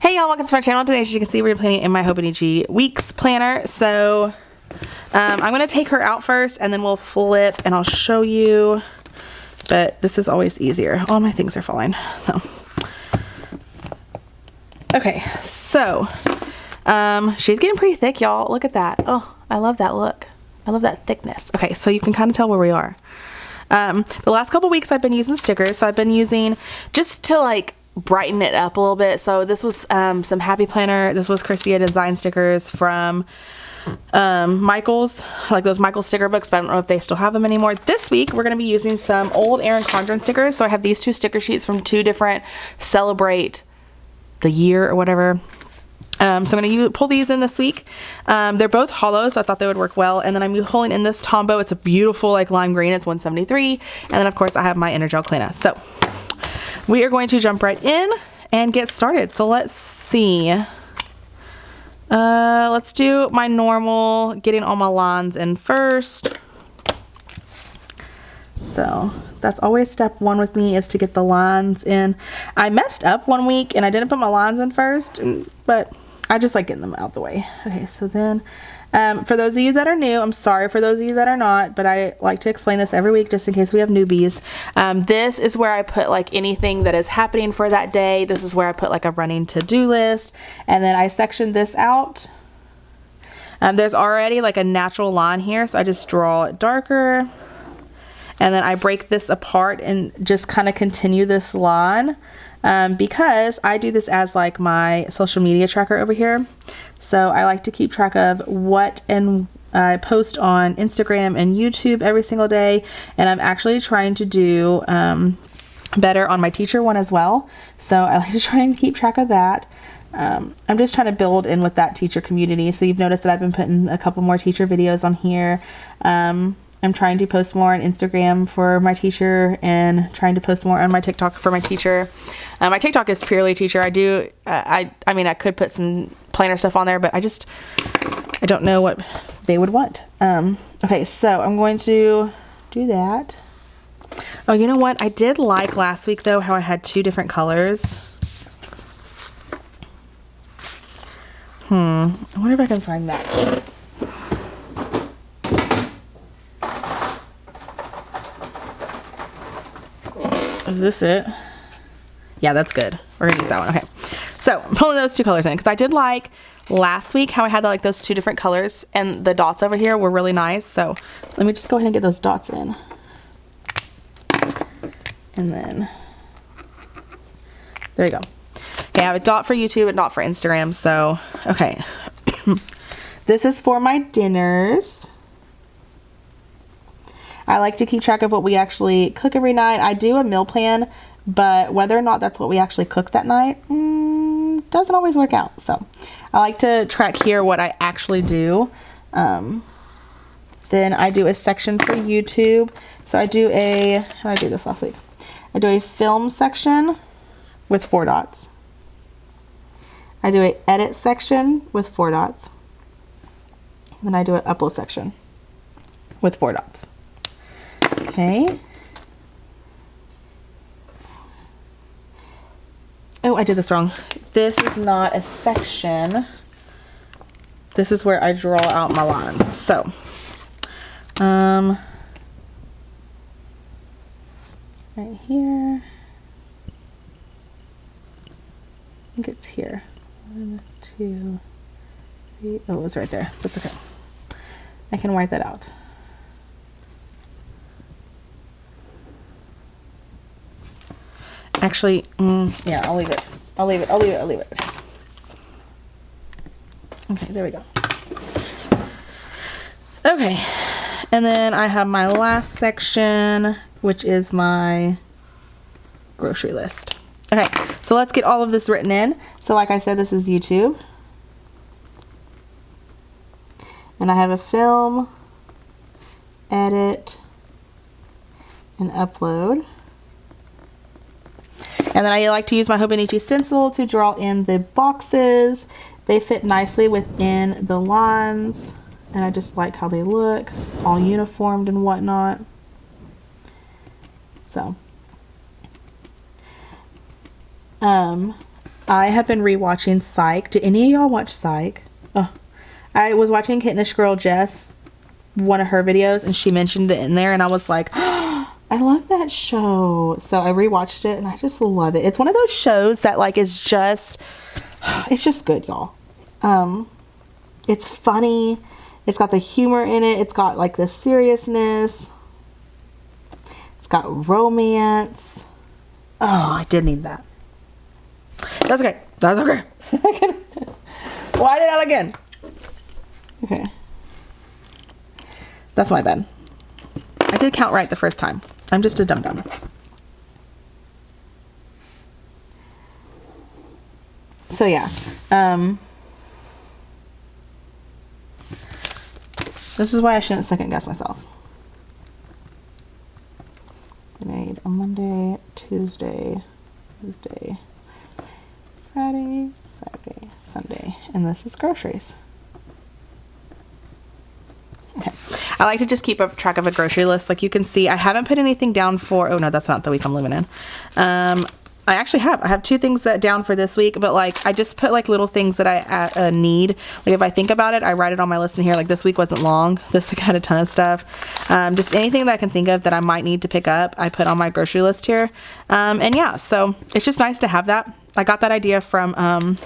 Hey y'all, welcome to my channel. Today, as you can see, we're planning in my Hobonichi weeks planner. So I'm going to take her out first and then we'll flip and I'll show you. But this is always easier. All my things are falling. So okay, so she's getting pretty thick, y'all. Look at that. Oh, I love that look. I love that thickness. Okay, so you can kind of tell where we are. The last couple weeks I've been using stickers. So I've been using just to like brighten it up a little bit. So this was some Happy Planner. This was Christia design stickers from Michael's, like those Michael's sticker books, but I don't know if they still have them anymore. This week we're going to be using some old Erin Condren stickers. So I have these two sticker sheets from two different celebrate the year or whatever. So I'm going to pull these in this week. They're both hollow, so I thought they would work well. And then I'm pulling in this Tombow. It's a beautiful like lime green. It's 173. And then of course I have my Energel Cleaner. So we are going to jump right in and get started. So let's see. Let's do my normal, getting all my lines in first. So that's always step one with me, is to get the lines in. I messed up one week and I didn't put my lines in first, but I just like getting them out the way. Okay, so then for those of you that are new, I'm sorry for those of you that are not, but I like to explain this every week just in case we have newbies. This is where I put like anything that is happening for that day. This is where I put like a running to-do list, and then I sectioned this out. There's already like a natural line here, so I just draw it darker, and then I break this apart and just kind of continue this line. Because I do this as like my social media tracker over here. So I like to keep track of what I post on Instagram and YouTube every single day. And I'm actually trying to do better on my teacher one as well. So I like to try and keep track of that. I'm just trying to build in with that teacher community. So you've noticed that I've been putting a couple more teacher videos on here. I'm trying to post more on Instagram for my teacher and trying to post more on my TikTok for my teacher. My TikTok is purely teacher. I mean, I could put some planner stuff on there, but I don't know what they would want. Okay, so I'm going to do that. Oh, you know what? I did like last week though, how I had two different colors. I wonder if I can find that. Is this it? Yeah, that's good. We're gonna use that one. Okay, so I'm pulling those two colors in because I did like last week how I had like those two different colors, and the dots over here were really nice. So let me just go ahead and get those dots in, and then there you go. Okay, I have a dot for YouTube and dot for Instagram. So okay, this is for my dinners. I like to keep track of what we actually cook every night. I do a meal plan, but whether or not that's what we actually cook that night doesn't always work out. So I like to track here what I actually do. Then I do a section for YouTube. So I do how did I do this last week? I do a film section with 4 dots. I do a edit section with 4 dots. Then I do an upload section with 4 dots. Okay. Oh, I did this wrong. This is not a section. This is where I draw out my lines. So, right here. I think it's here. 1, 2, 3. Oh, it was right there. That's okay. I can wipe that out. Actually, yeah, I'll leave it. I'll leave it. Okay, there we go. Okay, and then I have my last section, which is my grocery list. Okay, so let's get all of this written in. So like I said, this is YouTube. And I have a film, edit, and upload. And then I like to use my Hobonichi stencil to draw in the boxes. They fit nicely within the lines, and I just like how they look, all uniformed and whatnot. So I have been rewatching Psych. Did any of y'all watch Psych? Oh, I was watching Kittenish Girl Jess, one of her videos, and she mentioned it in there, and I was like, oh, I love that show. So I rewatched it, and I just love it. It's one of those shows that like is just, it's just good, y'all. It's funny. It's got the humor in it. It's got like the seriousness. It's got romance. Oh, I did need that. That's okay. That's okay. Why did that again? Okay. That's my bad. I did count right the first time. I'm just a dum-dum. So yeah. This is why I shouldn't second guess myself. I made a Monday, Tuesday, Wednesday, Friday, Saturday, Sunday, and this is groceries. Okay. I like to just keep up track of a grocery list. Like you can see, I haven't put anything down for, oh no, that's not the week I'm living in. I actually have 2 things that down for this week, but like I just put like little things that I need. Like if I think about it, I write it on my list in here. Like this week wasn't long. This week had a ton of stuff. Just anything that I can think of that I might need to pick up, I put on my grocery list here. And yeah, so it's just nice to have that. I got that idea from,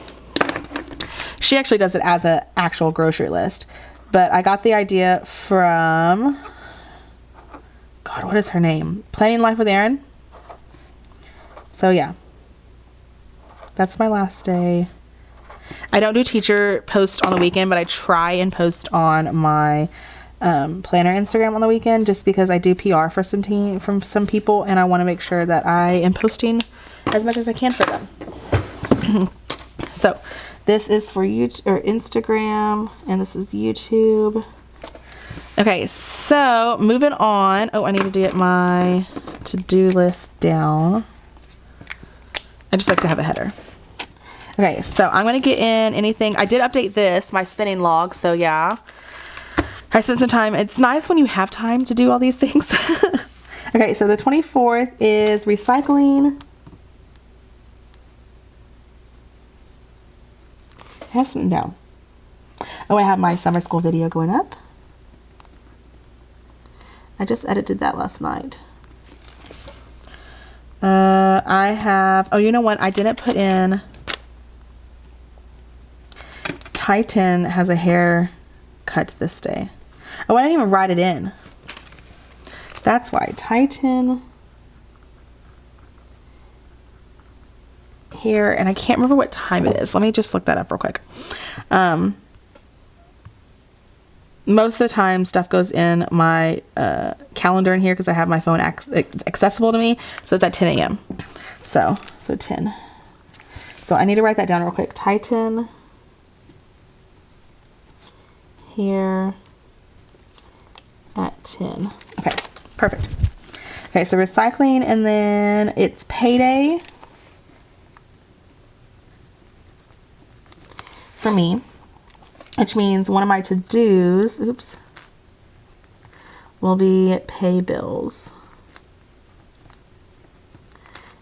she actually does it as an actual grocery list, but I got the idea from, God, what is her name? Planning Life with Erin. So yeah, that's my last day. I don't do teacher post on the weekend, but I try and post on my planner Instagram on the weekend, just because I do PR for from some people, and I want to make sure that I am posting as much as I can for them. So this is for YouTube or Instagram, and this is YouTube. Okay, so moving on. Oh, I need to get my to-do list down. I just like to have a header. Okay, so I'm going to get in anything. I did update this, my spinning log, so yeah. I spent some time. It's nice when you have time to do all these things. Okay, so the 24th is recycling. I have something down. Oh, I have my summer school video going up. I just edited that last night. I have, oh, you know what? I didn't put in, Titan has a hair cut this day. Oh, I didn't even write it in. That's why. Titan hair, and I can't remember what time it is. Let me just look that up real quick. Most of the time stuff goes in my calendar in here because I have my phone accessible to me. So it's at 10 a.m. So 10. So I need to write that down real quick. Titan here at 10. Okay, perfect. Okay, so recycling, and then it's payday for me, which means one of my to-dos, oops, will be pay bills.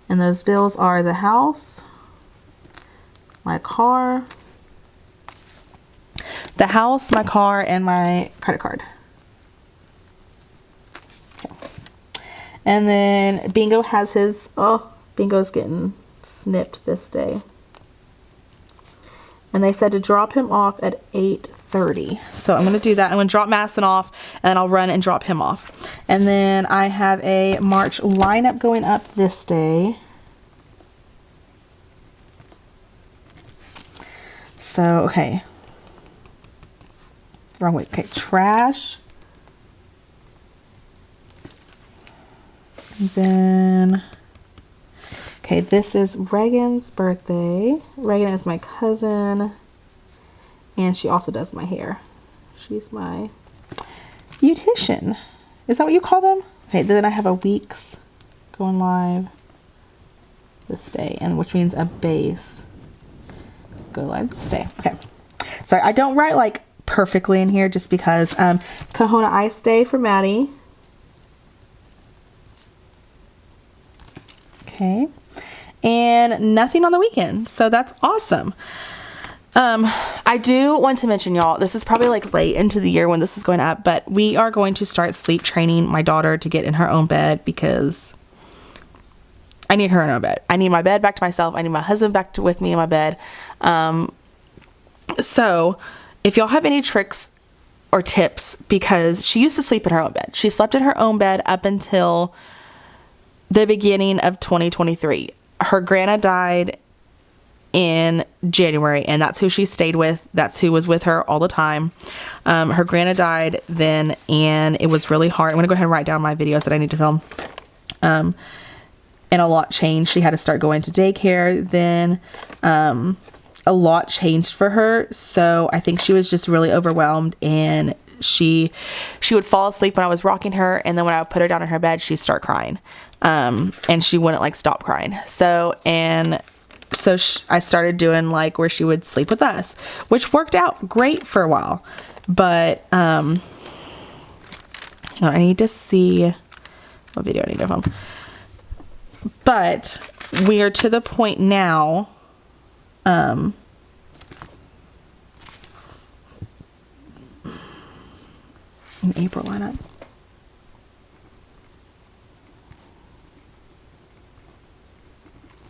And those bills are the house, my car, my car, and my credit card. Okay. And then Bingo has his, oh, Bingo's getting snipped this day. And they said to drop him off at 8:30. So I'm going to do that. I'm going to drop Madison off, and I'll run and drop him off. And then I have a March lineup going up this day. So, okay. Wrong way. Okay, trash. And then, okay, this is Reagan's birthday. Reagan is my cousin, and she also does my hair. She's my beautician. Is that what you call them? Okay, then I have a weeks going live this day, and which means a base go live this day. Okay, sorry, I don't write like perfectly in here just because Kahuna Ice Day for Maddie. Okay. and nothing on the weekend. So that's awesome. I do want to mention, y'all, this is probably like late into the year when this is going up, but we are going to start sleep training my daughter to get in her own bed because I need her in her bed. I need my bed back to myself. I need my husband back with me in my bed. So if y'all have any tricks or tips, because she used to sleep in her own bed. She slept in her own bed up until the beginning of 2023. Her grandma died in January, and that's who she stayed with. That's who was with her all the time. Her grandma died then, and it was really hard. I'm gonna go ahead and write down my videos that I need to film. And a lot changed. She had to start going to daycare then. A lot changed for her, so I think she was just really overwhelmed, and she would fall asleep when I was rocking her, and then when I would put her down in her bed, she'd start crying, and she wouldn't like stop crying. So I started doing like where she would sleep with us, which worked out great for a while. But I need to see what video I need to film. But we are to the point now. In April lineup.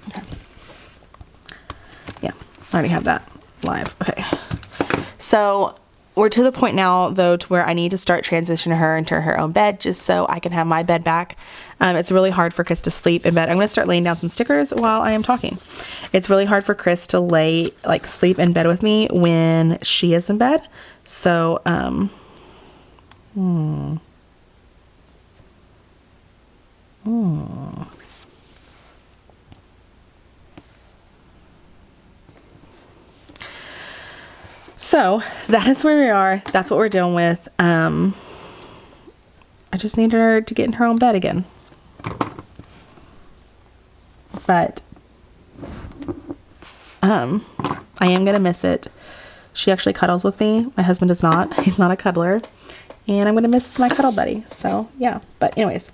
Okay. Yeah, I already have that live. Okay. So we're to the point now, though, to where I need to start transitioning her into her own bed just so I can have my bed back. It's really hard for Chris to sleep in bed. I'm going to start laying down some stickers while I am talking. It's really hard for Chris to sleep in bed with me when she is in bed. So, So that is where we are. That's what we're dealing with. I just need her to get in her own bed again. But I am gonna miss it. She actually cuddles with me. My husband does not. He's not a cuddler. And I'm gonna miss my cuddle buddy. So yeah. But anyways,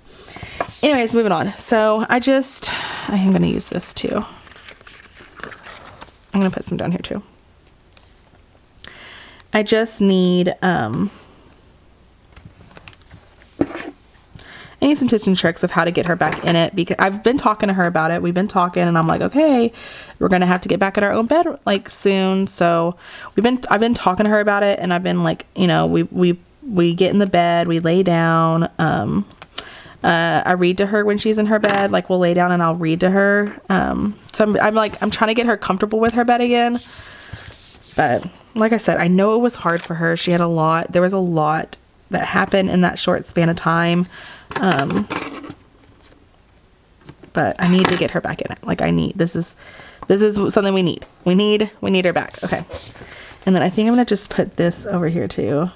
moving on. So I am gonna use this too. I'm gonna put some down here too. I just need, I need some tips and tricks of how to get her back in it, because I've been talking to her about it. We've been talking, and I'm like, okay, we're going to have to get back in our own bed like soon. So I've been talking to her about it, and I've been like, we get in the bed, we lay down. I read to her when she's in her bed. Like, we'll lay down and I'll read to her. So I'm trying to get her comfortable with her bed again. But like I said, I know it was hard for her. There was a lot that happened in that short span of time. But I need to get her back in it. Like, this is something we need. We need her back. Okay. And then I think I'm going to just put this over here too,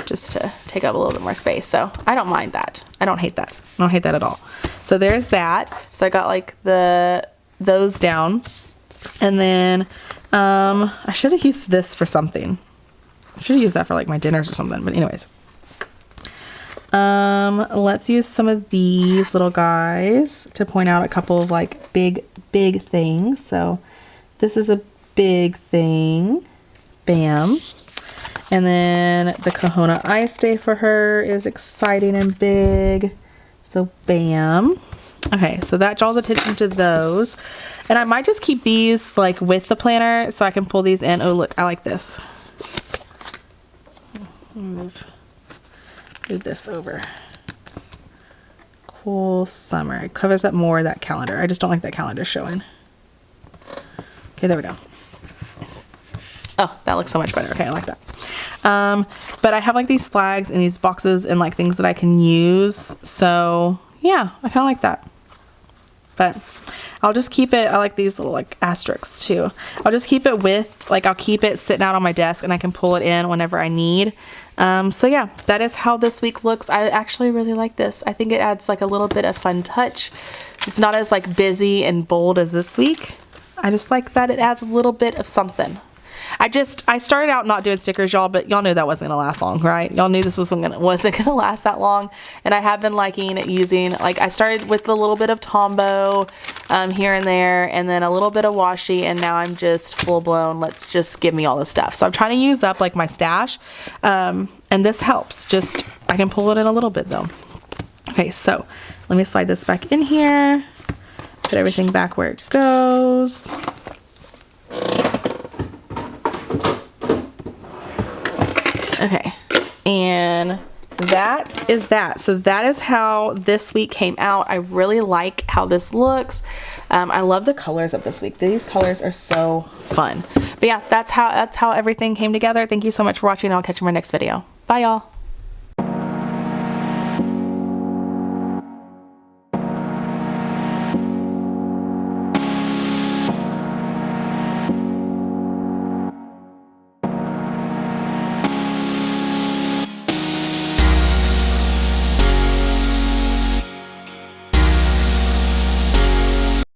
just to take up a little bit more space. So I don't mind that. I don't hate that. I don't hate that at all. So there's that. So I got like those down. And then I should have used this for something. I should have used that for like my dinners or something. But anyways, let's use some of these little guys to point out a couple of like big things. So this is a big thing. Bam. And then the Kahuna Ice Day for her is exciting and big. So bam. Okay, so that draws attention to those. And I might just keep these like with the planner so I can pull these in. Oh, look, I like this. Move this over. Cool summer. It covers up more of that calendar. I just don't like that calendar showing. Okay, there we go. Oh, that looks so much better. Okay, I like that. But I have like these flags and these boxes and like things that I can use. So yeah, I kind of like that. But I'll just keep it. I like these little like asterisks too. I'll just keep it with like, I'll keep it sitting out on my desk and I can pull it in whenever I need. So yeah, that is how this week looks. I actually really like this. I think it adds like a little bit of fun touch. It's not as like busy and bold as this week. I just like that it adds a little bit of something. I started out not doing stickers, y'all, but y'all knew that wasn't gonna last long, right? Y'all knew this wasn't gonna last that long. And I have been liking using, like, I started with a little bit of Tombow here and there, and then a little bit of washi, and now I'm just full blown, let's just give me all the stuff. So I'm trying to use up like my stash, and this helps. Just, I can pull it in a little bit though. Okay, so let me slide this back in here, put everything back where it goes. Okay, and that is that. So that is how this week came out. I really like how this looks. I love the colors of this week. These colors are so fun. But yeah, that's how everything came together. Thank you so much for watching. I'll catch you in my next video. Bye, y'all.